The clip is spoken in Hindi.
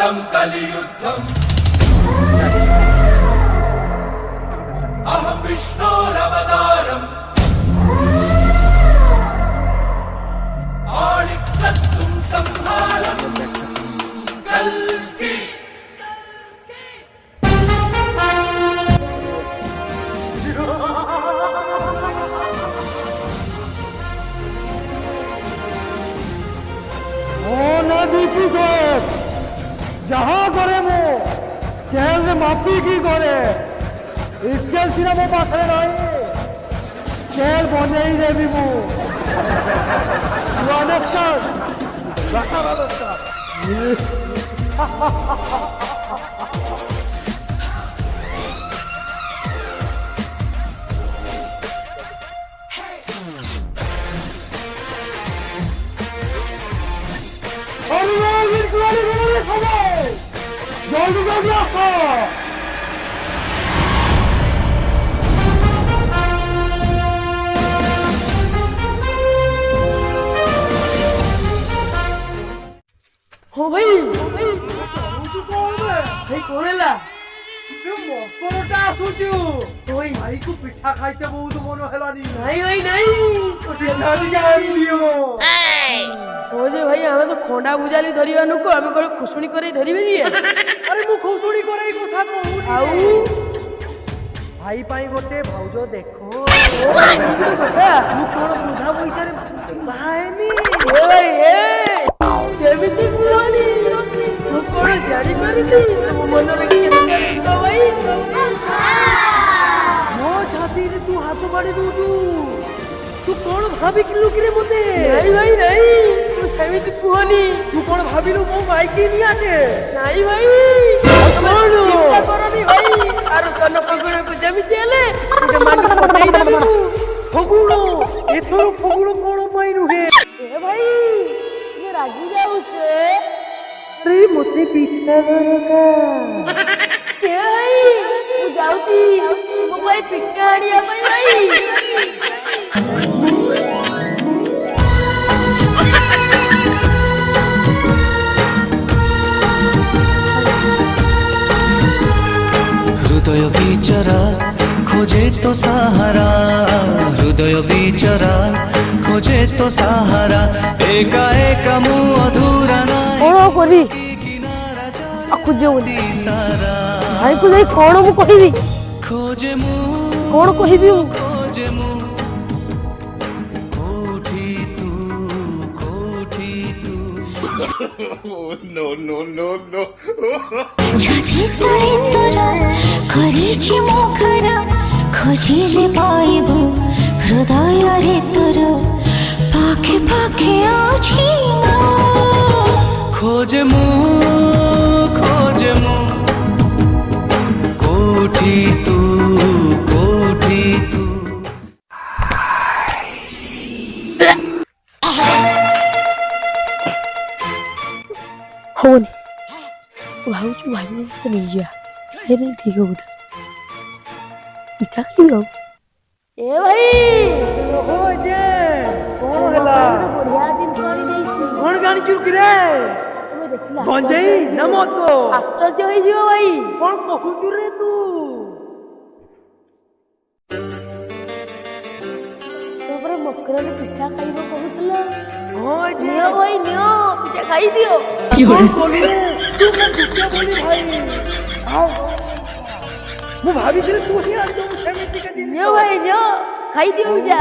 कालम कलियुद्धम अहम विष्णोरवतारम आणिक्यत्वं संहारम कल्कि जहाँ करे मो स्केल रे मापी की करे स्केल सिना मो पाखरे नहीं स्केल बने ही देवी मो अनुष्ठान रखा व्यवस्था जल्दी जल्दी আসো हो भाई भाई कोरेला মকরটা আসুচু ওই ভাইকু পিঠা খাইতে বহুত মন হেলানি নাই ভাই নাই তো পিঠা দিকে আনিও हो जे भाई हमें तो खोंडा बुझाली धरिबा नुको हमें कोन खुसुणी करे धरिबे नी अरे मु खुसुणी करे কথা कहू आउ भाई पाई गोटे भौजो देखो बेटा मु कोन बुधा पैसा रे भाईनी ए भाई ए केमिति बुलानी तू कोन जारी करती तू मन रे के तो भाई मो छाती रे तू हाथ बाड़ी दू तू कोन भाभी किलो किरे मते नहीं भाई नहीं तू सेमिति कुहनी तू कोन भाबिलु मो बाइक नी आटे नहीं भाई कोन चिंता करनी भाई आरो सन पगुण को जेमिति हेले ते मान पटई देबी मु फगुणो एथरो फगुणो कोन पाइनु हे ए भाई ये रागी जाउछे अरे मते पिठा दरकार के भाई तू जाउची मो भाई पिठा आड़िया भाई हृदय बिचरा खोजे तो सहारा हृदय बिचरा खोजे तो सहारा एका एका मु अधूरा कोण करी खोजे सारा भाई को नहीं कोण मु कहिबी खोजे मु कोण कहिबी खोजे मु कोठी तू छाती तळे तोरा खरीची मोखरा खोजिले पाइबु हृदय रे तोर पाखे पाखे आछि खोजे मु कोठी तू होनी भाऊचू भाई को नहीं जा फिर ठीक हो गया पिता की हो ए भाई हो जे कोन हला बढ़िया दिन पानी देई कोन गाणी चुकी रे तुम देखला गंजेई न मत आश्चर्य होई जियो भाई कोन कहू रे तू तोरे मकर ने पिठा खाइबो कहूतला हो जे नियो भाई नियो पिठा खाई दियो कोन बोलू तू मैं पिठा बोली भाई आओ मु भाभी तू ही आ तो सेमिति का दिन नियो भाई नियो खाई दियो जा